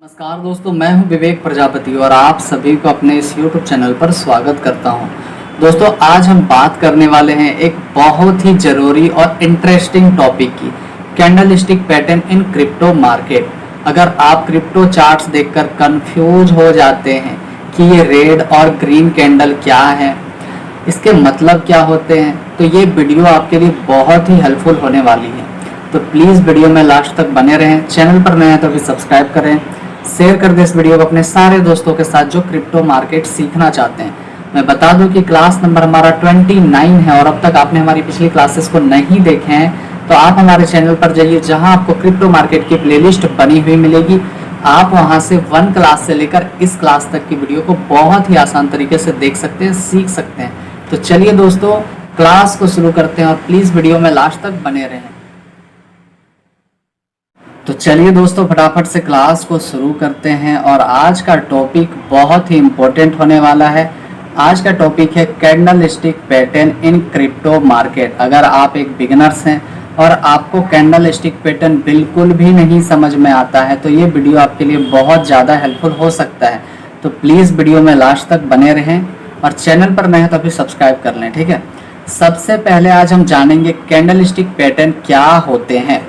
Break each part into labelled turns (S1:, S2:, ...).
S1: नमस्कार दोस्तों, मैं हूं विवेक प्रजापति और आप सभी को अपने इस YouTube चैनल पर स्वागत करता हूं। दोस्तों, आज हम बात करने वाले हैं एक बहुत ही ज़रूरी और इंटरेस्टिंग टॉपिक की, candlestick pattern in crypto market. अगर आप क्रिप्टो चार्ट्स देखकर कंफ्यूज हो जाते हैं कि ये रेड और ग्रीन कैंडल क्या है, इसके मतलब क्या होते हैं, तो ये वीडियो आपके लिए बहुत ही हेल्पफुल होने वाली है। तो प्लीज़ वीडियो में लास्ट तक बने रहें। चैनल पर नए हैं तो भी सब्सक्राइब करें, शेयर कर दें इस वीडियो को अपने सारे दोस्तों के साथ जो क्रिप्टो मार्केट सीखना चाहते हैं। मैं बता दूं कि क्लास नंबर हमारा 29 है और अब तक आपने हमारी पिछली क्लासेस को नहीं देखे हैं तो आप हमारे चैनल पर जाइए, जहां आपको क्रिप्टो मार्केट की प्लेलिस्ट बनी हुई मिलेगी। आप वहां से 1 क्लास से लेकर इस क्लास तक की वीडियो को बहुत ही आसान तरीके से देख सकते हैं, सीख सकते हैं। तो चलिए दोस्तों, क्लास को शुरू करते हैं और प्लीज़ वीडियो में लास्ट तक बने रहें। तो चलिए दोस्तों, फटाफट से क्लास को शुरू करते हैं और आज का टॉपिक बहुत ही इम्पोर्टेंट होने वाला है। आज का टॉपिक है candlestick pattern in crypto market. अगर आप एक बिगिनर्स हैं और आपको कैंडलस्टिक पैटर्न बिल्कुल भी नहीं समझ में आता है तो ये वीडियो आपके लिए बहुत ज़्यादा हेल्पफुल हो सकता है। तो प्लीज़ वीडियो में लास्ट तक बने रहें और चैनल पर नए हैं तो अभी सब्सक्राइब कर लें, ठीक है। सबसे पहले आज हम जानेंगे कैंडलस्टिक पैटर्न क्या होते हैं।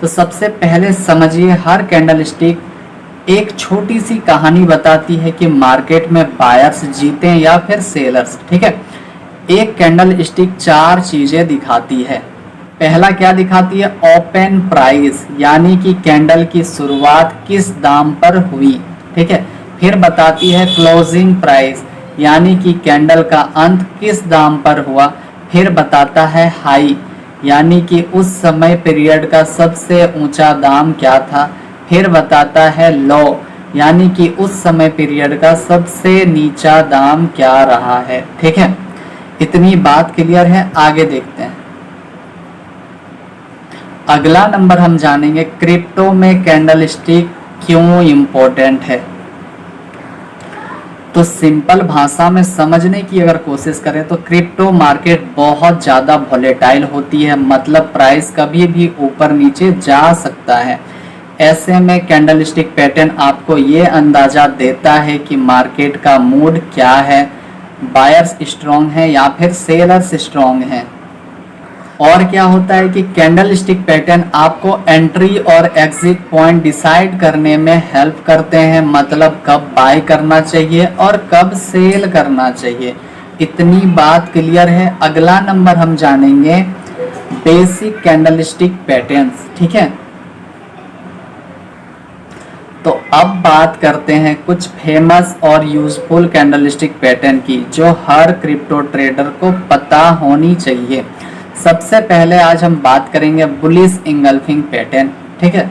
S1: तो सबसे पहले समझिए, हर कैंडलस्टिक एक छोटी सी कहानी बताती है कि मार्केट में बायर्स जीते या फिर सेलर्स, ठीक है। एक कैंडलस्टिक 4 चीजें दिखाती है। पहला क्या दिखाती है? ओपन प्राइस, यानी कि कैंडल की शुरुआत किस दाम पर हुई, ठीक है। फिर बताती है क्लोजिंग प्राइस, यानी कि कैंडल का अंत किस दाम पर हुआ। फिर बताता है हाई, यानी कि उस समय पीरियड का सबसे ऊंचा दाम क्या था। फिर बताता है लो, यानी कि उस समय पीरियड का सबसे नीचा दाम क्या रहा है, ठीक है। इतनी बात क्लियर है, आगे देखते हैं। अगला नंबर हम जानेंगे क्रिप्टो में कैंडलस्टिक क्यों इम्पोर्टेंट है। तो सिंपल भाषा में समझने की अगर कोशिश करें तो क्रिप्टो मार्केट बहुत ज़्यादा वोलेटाइल होती है, मतलब प्राइस कभी भी ऊपर नीचे जा सकता है। ऐसे में कैंडलस्टिक पैटर्न आपको ये अंदाज़ा देता है कि मार्केट का मूड क्या है, बायर्स स्ट्रॉन्ग है या फिर सेलर्स स्ट्रॉन्ग हैं। और क्या होता है कि कैंडलस्टिक पैटर्न आपको एंट्री और एग्जिट पॉइंट डिसाइड करने में हेल्प करते हैं, मतलब कब बाय करना चाहिए और कब सेल करना चाहिए। इतनी बात क्लियर है। अगला नंबर हम जानेंगे बेसिक कैंडलस्टिक पैटर्न्स, ठीक है। तो अब बात करते हैं कुछ फेमस और यूजफुल कैंडलस्टिक पैटर्न की, जो हर क्रिप्टो ट्रेडर को पता होनी चाहिए। सबसे पहले आज हम बात करेंगे बुलिश इंगल्फिंग पैटर्न, ठीक है।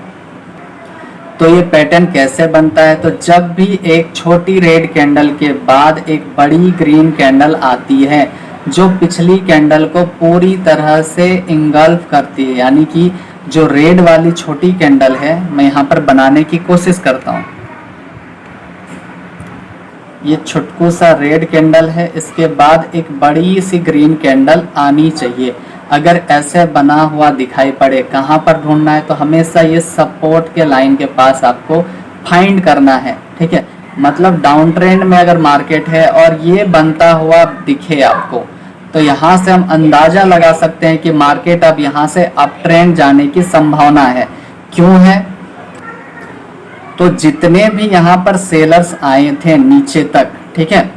S1: तो ये पैटर्न कैसे बनता है? तो जब भी एक छोटी रेड कैंडल के बाद एक बड़ी ग्रीन कैंडल आती है जो पिछली कैंडल को पूरी तरह से इंगल्फ करती है, यानी कि जो रेड वाली छोटी कैंडल है, मैं यहाँ पर बनाने की कोशिश करता हूँ। ये छोटकू सा रेड कैंडल है, इसके बाद एक बड़ी सी ग्रीन कैंडल आनी चाहिए। अगर ऐसे बना हुआ दिखाई पड़े, कहाँ पर ढूंढना है? तो हमेशा ये सपोर्ट के लाइन के पास आपको फाइंड करना है, ठीक है। मतलब डाउन ट्रेंड में अगर मार्केट है और ये बनता हुआ दिखे आपको, तो यहाँ से हम अंदाजा लगा सकते हैं कि मार्केट अब यहाँ से अप ट्रेंड जाने की संभावना है। क्यों है? तो जितने भी यहाँ पर सेलर्स आए थे नीचे तक, ठीक है,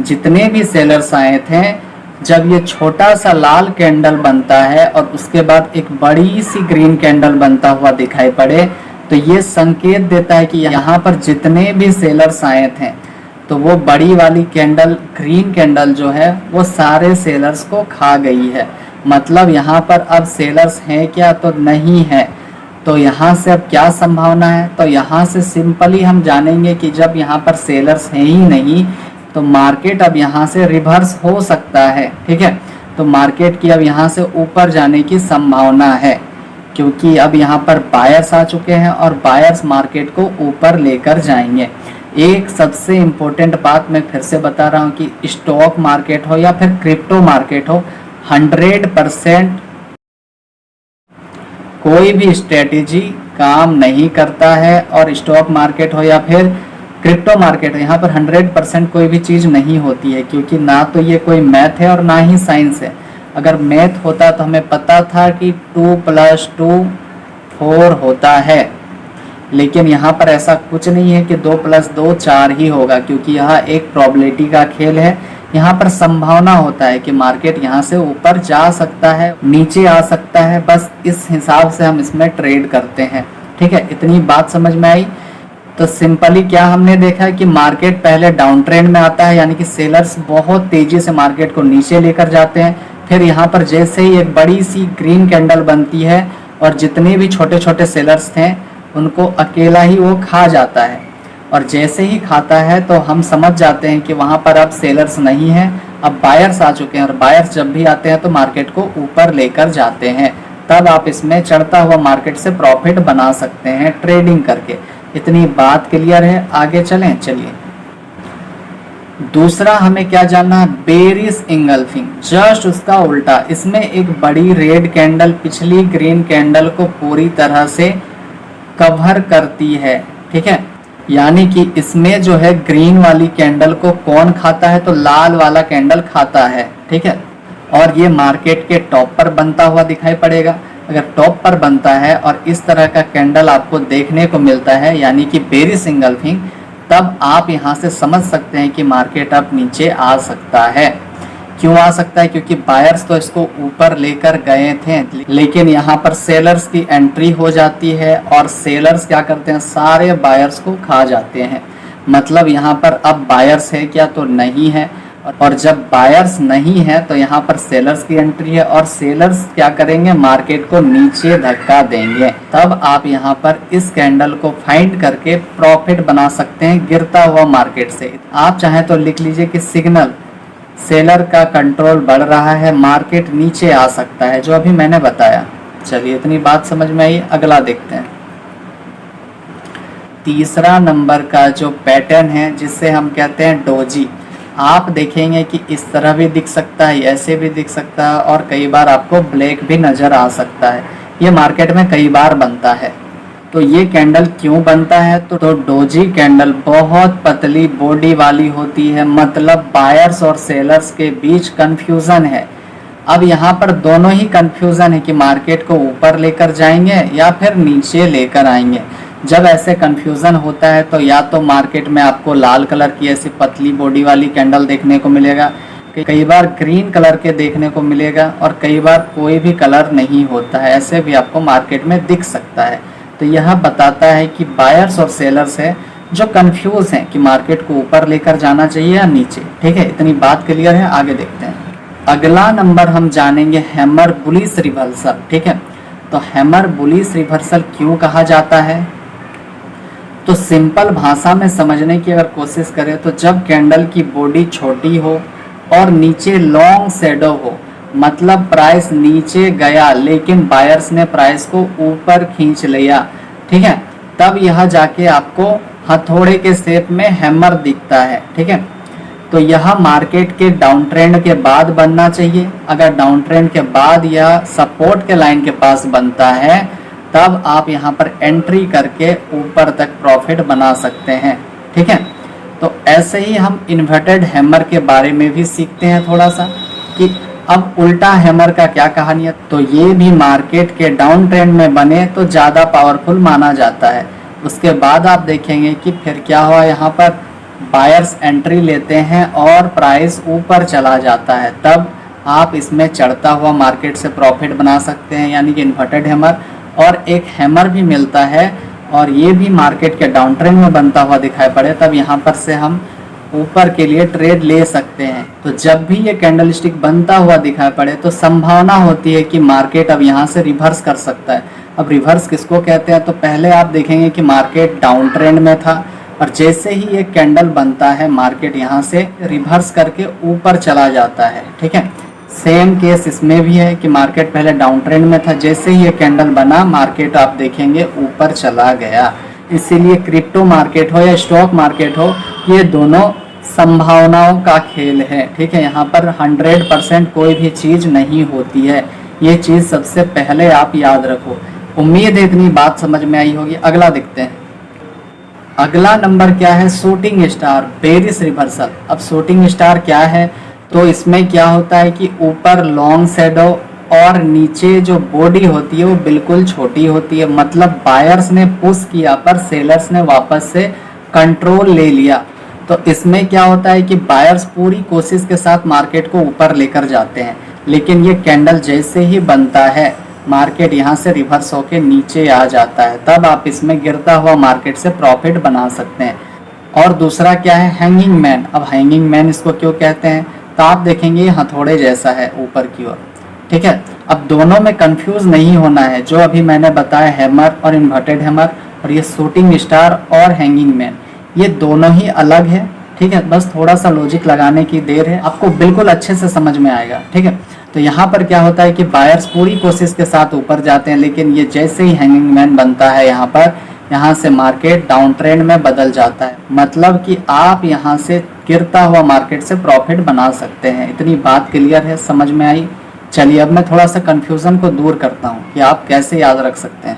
S1: जितने भी सेलर्स आए थे, जब ये छोटा सा लाल कैंडल बनता है और उसके बाद एक बड़ी सी ग्रीन कैंडल बनता हुआ दिखाई पड़े, तो ये संकेत देता है कि यहाँ पर जितने भी सेलर्स आए थे तो वो बड़ी वाली कैंडल, ग्रीन कैंडल जो है, वो सारे सेलर्स को खा गई है। मतलब यहाँ पर अब सेलर्स हैं क्या? तो नहीं है। तो यहाँ से अब क्या संभावना है? तो यहाँ से सिंपली हम जानेंगे कि जब यहाँ पर सेलर्स हैं ही नहीं तो मार्केट अब यहाँ से रिवर्स हो सकता है, ठीक है। तो मार्केट की अब यहाँ से ऊपर जाने की संभावना है, क्योंकि अब यहाँ पर बायर्स आ चुके हैं और बायर्स मार्केट को ऊपर लेकर जाएंगे। एक सबसे इम्पोर्टेंट बात मैं फिर से बता रहा हूँ कि स्टॉक मार्केट हो या फिर क्रिप्टो मार्केट हो, 100% कोई भी स्ट्रेटेजी काम नहीं करता है, और स्टॉक मार्केट हो या फिर क्रिप्टो मार्केट हो, यहाँ पर 100% कोई भी चीज़ नहीं होती है, क्योंकि ना तो ये कोई मैथ है और ना ही साइंस है। अगर मैथ होता तो हमें पता था कि 2 + 2 4 होता है, लेकिन यहाँ पर ऐसा कुछ नहीं है कि 2 + 2 4 ही होगा, क्योंकि यह एक प्रोबेबिलिटी का खेल है। यहाँ पर संभावना होता है कि मार्केट यहाँ से ऊपर जा सकता है, नीचे आ सकता है, बस इस हिसाब से हम इसमें ट्रेड करते हैं। ठीक है, इतनी बात समझ में आई। तो सिंपली क्या हमने देखा है कि मार्केट पहले डाउन ट्रेंड में आता है, यानी कि सेलर्स बहुत तेजी से मार्केट को नीचे लेकर जाते हैं। फिर यहाँ पर जैसे ही एक बड़ी सी ग्रीन कैंडल बनती है और जितने भी छोटे छोटे सेलर्स थे उनको अकेला ही वो खा जाता है, और जैसे ही खाता है तो हम समझ जाते हैं कि वहाँ पर अब सेलर्स नहीं है, अब बायर्स आ चुके हैं। और बायर्स जब भी आते हैं तो मार्केट को ऊपर लेकर जाते हैं, तब आप इसमें चढ़ता हुआ मार्केट से प्रॉफिट बना सकते हैं ट्रेडिंग करके। इतनी बात क्लियर है, आगे चलें। चलिए, दूसरा हमें क्या जानना है, बेरिश इंगल्फिंग, जस्ट उसका उल्टा। इसमें एक बड़ी रेड कैंडल पिछली ग्रीन कैंडल को पूरी तरह से कवर करती है। ठीक है, यानी कि इसमें जो है ग्रीन वाली कैंडल को कौन खाता है, तो लाल वाला कैंडल खाता है। ठीक है, और ये मार्केट के टॉप पर बनता हुआ दिखाई पड़ेगा। अगर टॉप पर बनता है और इस तरह का कैंडल आपको देखने को मिलता है, यानी कि बेरिश इंगल्फिंग, तब आप यहाँ से समझ सकते हैं कि मार्केट अब नीचे आ सकता है। क्यों आ सकता है, क्योंकि बायर्स तो इसको ऊपर लेकर गए थे, लेकिन यहाँ पर सेलर्स की एंट्री हो जाती है और सेलर्स क्या करते हैं, सारे बायर्स को खा जाते हैं। मतलब यहाँ पर अब बायर्स है क्या, तो नहीं है, और जब बायर्स नहीं है तो यहाँ पर सेलर्स की एंट्री है, और सेलर्स क्या करेंगे, मार्केट को नीचे धक्का देंगे। तब आप यहाँ पर इस कैंडल को फाइंड करके प्रॉफिट बना सकते हैं गिरता हुआ मार्केट से। आप चाहें तो लिख लीजिए कि सिग्नल सेलर का कंट्रोल बढ़ रहा है, मार्केट नीचे आ सकता है, जो अभी मैंने बताया। चलिए, इतनी बात समझ में आई, अगला देखते हैं। तीसरा नंबर का जो पैटर्न है जिससे हम कहते हैं डोजी, आप देखेंगे कि इस तरह भी दिख सकता है, ऐसे भी दिख सकता है, और कई बार आपको ब्लैक भी नज़र आ सकता है। ये मार्केट में कई बार बनता है। तो ये कैंडल क्यों बनता है, तो डोजी कैंडल बहुत पतली बॉडी वाली होती है, मतलब बायर्स और सेलर्स के बीच कंफ्यूजन है। अब यहाँ पर दोनों ही कंफ्यूजन है कि मार्केट को ऊपर लेकर जाएंगे या फिर नीचे लेकर आएंगे। जब ऐसे कंफ्यूजन होता है तो या तो मार्केट में आपको लाल कलर की ऐसी पतली बॉडी वाली कैंडल देखने को मिलेगा, कई बार ग्रीन कलर के देखने को मिलेगा, और कई बार कोई भी कलर नहीं होता है, ऐसे भी आपको मार्केट में दिख सकता है। तो यह बताता है कि बायर्स और सेलर्स है जो कंफ्यूज हैं कि मार्केट को ऊपर लेकर जाना चाहिए या नीचे। ठीक है, इतनी बात क्लियर है, आगे देखते हैं। अगला नंबर हम जानेंगे हैमर बुलिश रिवर्सल। ठीक है, तो हैमर बुलिश रिवर्सल क्यों कहा जाता है, तो सिंपल भाषा में समझने की अगर कोशिश करें तो जब कैंडल की बॉडी छोटी हो और नीचे लॉन्ग शैडो हो, मतलब प्राइस नीचे गया लेकिन बायर्स ने प्राइस को ऊपर खींच लिया, ठीक है, तब यह जाके आपको हथौड़े के शेप में हैमर दिखता है। ठीक है, तो यह मार्केट के डाउन ट्रेंड के बाद बनना चाहिए। अगर डाउन ट्रेंड के बाद यह सपोर्ट के लाइन के पास बनता है, तब आप यहाँ पर एंट्री करके ऊपर तक प्रॉफिट बना सकते हैं। ठीक है, तो ऐसे ही हम इन्वर्टेड हैमर के बारे में भी सीखते हैं थोड़ा सा, कि अब उल्टा हैमर का क्या कहानी है। तो ये भी मार्केट के डाउन ट्रेंड में बने तो ज़्यादा पावरफुल माना जाता है। उसके बाद आप देखेंगे कि फिर क्या हुआ, यहाँ पर बायर्स एंट्री लेते हैं और प्राइस ऊपर चला जाता है, तब आप इसमें चढ़ता हुआ मार्केट से प्रॉफिट बना सकते हैं, यानी कि इन्वर्टेड हैमर। और एक हैमर भी मिलता है और ये भी मार्केट के डाउन ट्रेंड में बनता हुआ दिखाई पड़े, तब यहाँ पर से हम ऊपर के लिए ट्रेड ले सकते हैं। तो जब भी ये कैंडल स्टिक बनता हुआ दिखाई पड़े तो संभावना होती है कि मार्केट अब यहाँ से रिवर्स कर सकता है। अब रिवर्स किसको कहते हैं, तो पहले आप देखेंगे कि मार्केट डाउन ट्रेंड में था और जैसे ही ये कैंडल बनता है मार्केट यहाँ से रिवर्स करके ऊपर चला जाता है। ठीक है, सेम केस इसमें भी है कि मार्केट पहले डाउन ट्रेंड में था, जैसे ही ये कैंडल बना मार्केट आप देखेंगे ऊपर चला गया। इसीलिए क्रिप्टो मार्केट हो या स्टॉक मार्केट हो, ये दोनों संभावनाओं का खेल है। ठीक है, यहाँ पर 100% कोई भी चीज़ नहीं होती है, ये चीज़ सबसे पहले आप याद रखो। उम्मीद है इतनी बात समझ में आई होगी। अगला देखते हैं। अगला नंबर क्या है, शूटिंग स्टार बेरिश रिवर्सल। अब शूटिंग स्टार क्या है, तो इसमें क्या होता है कि ऊपर लॉन्ग शैडो और नीचे जो बॉडी होती है वो बिल्कुल छोटी होती है। मतलब बायर्स ने पुश किया पर सेलर्स ने वापस से कंट्रोल ले लिया। तो इसमें क्या होता है कि बायर्स पूरी कोशिश के साथ मार्केट को ऊपर लेकर जाते हैं, लेकिन ये कैंडल जैसे ही बनता है मार्केट यहाँ से रिवर्स होके नीचे आ जाता है, तब आप इसमें गिरता हुआ मार्केट से प्रॉफिट बना सकते हैं। और दूसरा क्या है, हैंगिंग मैन। अब हैंगिंग मैन इसको क्यों कहते हैं, तो आप देखेंगे हथौड़े जैसा है ऊपर की ओर, ठीक है। अब दोनों में कंफ्यूज नहीं होना है, जो अभी मैंने बताया हैमर और इन्वर्टेड हैमर, और ये शूटिंग स्टार और हैंगिंग मैन, ये दोनों ही अलग है, ठीक है। बस थोड़ा सा लॉजिक लगाने की देर है, आपको बिल्कुल अच्छे से समझ में आएगा, ठीक है। तो यहाँ पर क्या होता है कि बायर्स पूरी कोशिश के साथ ऊपर जाते हैं, लेकिन ये जैसे ही हैंगिंग मैन बनता है यहाँ से मार्केट डाउन ट्रेंड में बदल जाता है। मतलब कि आप यहाँ से गिरता हुआ मार्केट से प्रॉफिट बना सकते हैं। इतनी बात क्लियर है, समझ में आई। चलिए अब मैं थोड़ा सा कंफ्यूजन को दूर करता हूँ कि आप कैसे याद रख सकते हैं।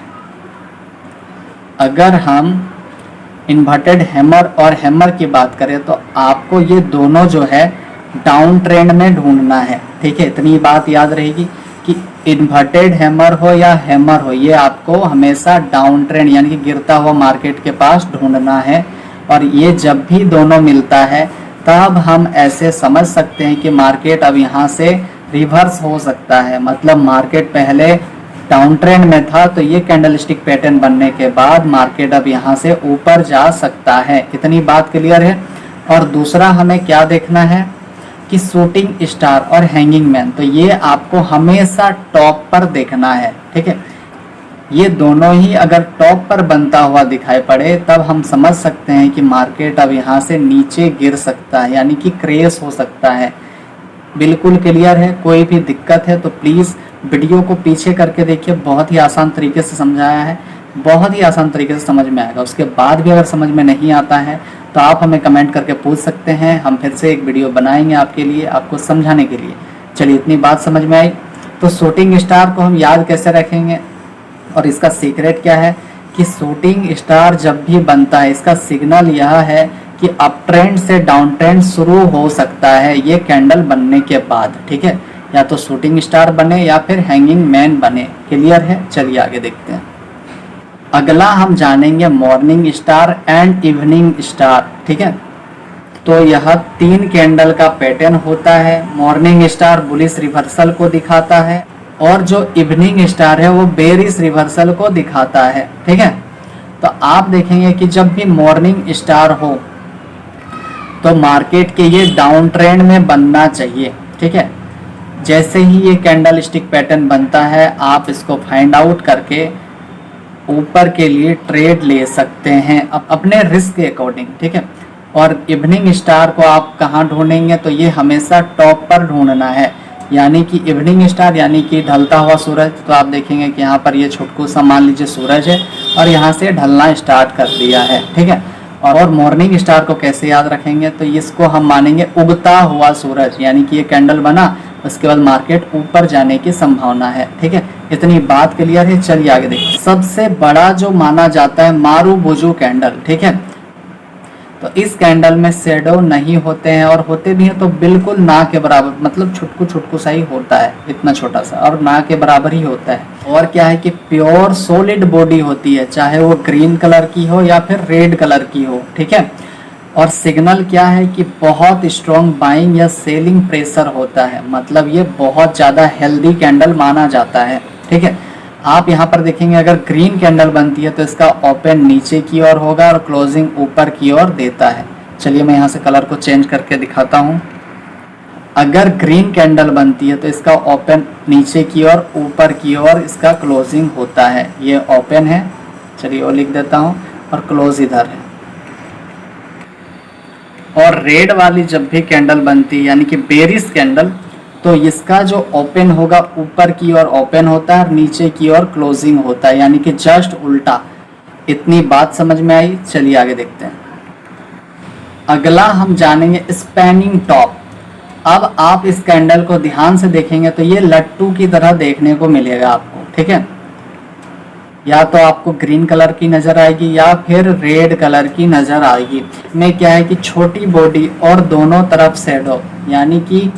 S1: अगर हम इन्वर्टेड हैमर और हैमर की बात करें तो आपको ये दोनों जो है डाउन ट्रेंड में ढूंढना है, ठीक है। इतनी बात याद रहेगी कि इन्वर्टेड हैमर हो या हैमर हो, ये आपको हमेशा डाउन ट्रेंड यानी कि गिरता हुआ मार्केट के पास ढूंढना है। और ये जब भी दोनों मिलता है तब हम ऐसे समझ सकते हैं कि मार्केट अब यहाँ से रिवर्स हो सकता है। मतलब मार्केट पहले डाउन ट्रेंड में था, तो ये कैंडलस्टिक पैटर्न बनने के बाद मार्केट अब यहाँ से ऊपर जा सकता है। इतनी बात क्लियर है। और दूसरा हमें क्या देखना है कि शूटिंग स्टार और हैंगिंग मैन, तो ये आपको हमेशा टॉप पर देखना है, ठीक है। ये दोनों ही अगर टॉप पर बनता हुआ दिखाई पड़े तब हम समझ सकते हैं कि मार्केट अब यहाँ से नीचे गिर सकता है, यानी कि क्रैश हो सकता है। बिल्कुल क्लियर है। कोई भी दिक्कत है तो प्लीज़ वीडियो को पीछे करके देखिए, बहुत ही आसान तरीके से समझाया है, बहुत ही आसान तरीके से समझ में आएगा। उसके बाद भी अगर समझ में नहीं आता है तो आप हमें कमेंट करके पूछ सकते हैं, हम फिर से एक वीडियो बनाएंगे आपके लिए, आपको समझाने के लिए। चलिए इतनी बात समझ में आई। तो शूटिंग स्टार को हम याद कैसे रखेंगे, और इसका सीक्रेट क्या है कि शूटिंग स्टार जब भी बनता है इसका सिग्नल यह है कि अप ट्रेंड से डाउन ट्रेंड शुरू हो सकता है ये कैंडल बनने के बाद, ठीक है। या तो शूटिंग स्टार बने या फिर हैंगिंग मैन बने। क्लियर है। चलिए आगे देखते हैं। अगला हम जानेंगे morning star and evening star, ठीक है। तो यह 3 कैंडल का पैटर्न होता है। मॉर्निंग स्टार बुलिश रिवर्सल को दिखाता है और जो इवनिंग स्टार है वो बेरिश रिवर्सल को दिखाता है, ठीक है। तो आप देखेंगे कि जब भी मॉर्निंग स्टार हो तो मार्केट के ये डाउन ट्रेंड में बनना चाहिए, ठीक है। जैसे ही ये कैंडल स्टिक पैटर्न बनता है आप इसको फाइंड आउट करके ऊपर के लिए ट्रेड ले सकते हैं अपने रिस्क के अकॉर्डिंग, ठीक है। और इवनिंग स्टार को आप कहाँ ढूंढेंगे, तो ये हमेशा टॉप पर ढूंढना है, यानी कि इवनिंग स्टार यानी कि ढलता हुआ सूरज। तो आप देखेंगे कि यहाँ पर ये छोटकू सा मान लीजिए सूरज है और यहाँ से ढलना स्टार्ट कर दिया है, ठीक है। और मॉर्निंग स्टार को कैसे याद रखेंगे, तो इसको हम मानेंगे उगता हुआ सूरज, यानी कि ये कैंडल बना उसके बाद मार्केट ऊपर जाने की संभावना है, ठीक है। इतनी बात क्लियर है। चलिए आगे देखिए। सबसे बड़ा जो माना जाता है मारूबुजू कैंडल, ठीक है। तो इस कैंडल में शेडो नहीं होते हैं, और होते भी हैं तो बिल्कुल ना के बराबर, मतलब छुटकू छुटकू सा ही होता है, इतना छोटा सा, और ना के बराबर ही होता है। और क्या है कि प्योर सॉलिड बॉडी होती है, चाहे वो ग्रीन कलर की हो या फिर रेड कलर की हो, ठीक है। और सिग्नल क्या है कि बहुत स्ट्रॉन्ग बाइंग या सेलिंग प्रेशर होता है, मतलब ये बहुत ज़्यादा हेल्दी कैंडल माना जाता है, ठीक है। आप यहाँ पर देखेंगे अगर ग्रीन कैंडल बनती है तो इसका ओपन नीचे की ओर होगा और क्लोजिंग ऊपर की ओर देता है। चलिए मैं यहाँ से कलर को चेंज करके दिखाता हूँ। अगर ग्रीन कैंडल बनती है तो इसका ओपन नीचे की ओर, ऊपर की ओर इसका क्लोजिंग होता है। ये ओपन है, चलिए वो लिख देता हूँ, और क्लोज इधर है। और रेड वाली जब भी कैंडल बनती है यानी कि बेरिश कैंडल, तो इसका जो ओपन होगा ऊपर की ओर ओपन होता है और नीचे की ओर क्लोजिंग होता है, यानी कि जस्ट उल्टा। इतनी बात समझ में आई। चलिए आगे देखते हैं। अगला हम जानेंगे स्पैनिंग टॉप। अब आप इस कैंडल को ध्यान से देखेंगे तो ये लट्टू की तरह देखने को मिलेगा आपको, ठीक है। या तो आपको ग्रीन कलर की नज़र आएगी या फिर रेड कलर की नज़र आएगी। में क्या है कि छोटी बॉडी और दोनों तरफ शैडो, यानी कि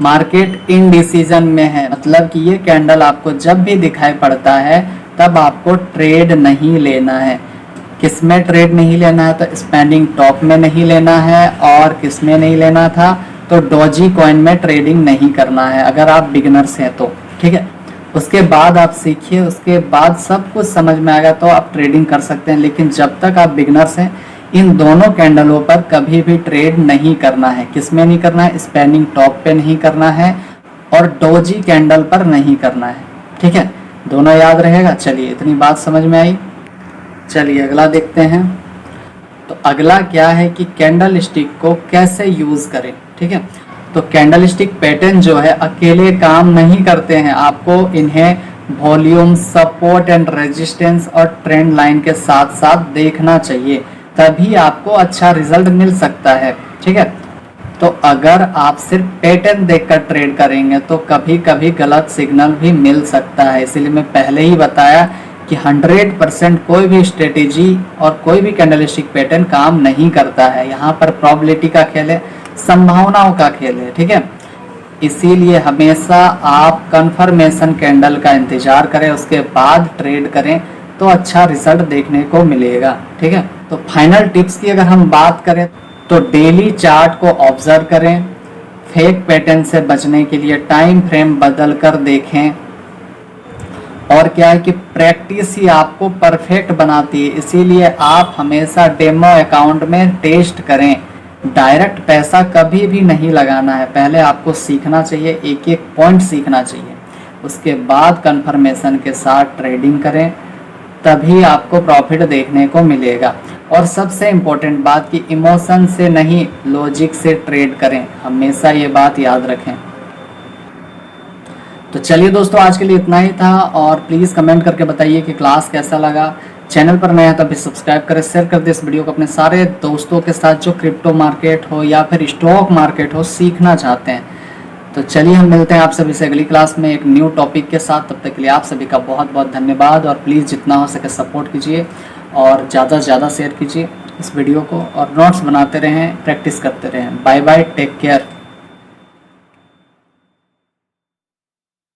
S1: मार्केट इनडिसीजन में है, मतलब कि ये कैंडल आपको जब भी दिखाई पड़ता है तब आपको ट्रेड नहीं लेना है। किस में ट्रेड नहीं लेना है? तो स्पेंडिंग टॉप में नहीं लेना है, और किस में नहीं लेना था? तो डॉजी कॉइन में ट्रेडिंग नहीं करना है अगर आप बिगिनर्स हैं तो, ठीक है। उसके बाद आप सीखिए, उसके बाद सब कुछ समझ में आएगा तो आप ट्रेडिंग कर सकते हैं। लेकिन जब तक आप बिगिनर्स हैं इन दोनों कैंडलों पर कभी भी ट्रेड नहीं करना है। किस में नहीं करना है? स्पेंडिंग टॉप पे नहीं करना है और डोजी कैंडल पर नहीं करना है, ठीक है। दोनों याद रहेगा। चलिए, इतनी बात समझ में आई। चलिए अगला देखते हैं। तो अगला क्या है कि कैंडल स्टिक को कैसे यूज करें, ठीक है। तो कैंडल स्टिक पैटर्न जो है अकेले काम नहीं करते हैं, आपको इन्हें वॉल्यूम, सपोर्ट एंड रेजिस्टेंस और ट्रेंड लाइन के साथ साथ देखना चाहिए, तभी आपको अच्छा रिजल्ट मिल सकता है, ठीक है। तो अगर आप सिर्फ पैटर्न देखकर ट्रेड करेंगे तो कभी कभी गलत सिग्नल भी मिल सकता है। इसलिए मैं पहले ही बताया कि 100% कोई भी स्ट्रेटेजी और कोई भी कैंडलस्टिक पैटर्न काम नहीं करता है। यहाँ पर प्रोबेबिलिटी का खेल है, संभावनाओं का खेल है, ठीक है। इसीलिए हमेशा आप कंफर्मेशन कैंडल का इंतजार करें, उसके बाद ट्रेड करें तो अच्छा रिजल्ट देखने को मिलेगा, ठीक है। तो फाइनल टिप्स की अगर हम बात करें तो डेली चार्ट को ऑब्जर्व करें, फेक पैटर्न से बचने के लिए टाइम फ्रेम बदल कर देखें, और क्या है कि प्रैक्टिस ही आपको परफेक्ट बनाती है। इसीलिए आप हमेशा डेमो अकाउंट में टेस्ट करें। डायरेक्ट पैसा कभी भी नहीं लगाना है, पहले आपको सीखना चाहिए, एक एक पॉइंट सीखना चाहिए, उसके बाद कंफर्मेशन के साथ ट्रेडिंग करें, तभी आपको प्रॉफिट देखने को मिलेगा। और सबसे इम्पोर्टेंट बात कि इमोशन से नहीं, लॉजिक से ट्रेड करें, हमेशा ये बात याद रखें। तो चलिए दोस्तों, आज के लिए इतना ही था, और प्लीज़ कमेंट करके बताइए कि क्लास कैसा लगा। चैनल पर नए हैं तो अभी सब्सक्राइब करें, शेयर कर दें इस वीडियो को अपने सारे दोस्तों के साथ जो क्रिप्टो मार्केट हो या फिर स्टॉक मार्केट हो सीखना चाहते हैं। तो चलिए हम मिलते हैं आप सभी से अगली क्लास में एक न्यू टॉपिक के साथ। तब तक के लिए आप सभी का बहुत बहुत धन्यवाद, और प्लीज़ जितना हो सके सपोर्ट कीजिए और ज़्यादा से ज़्यादा शेयर कीजिए इस वीडियो को, और नोट्स बनाते रहें, प्रैक्टिस करते रहें। Bye bye, take care.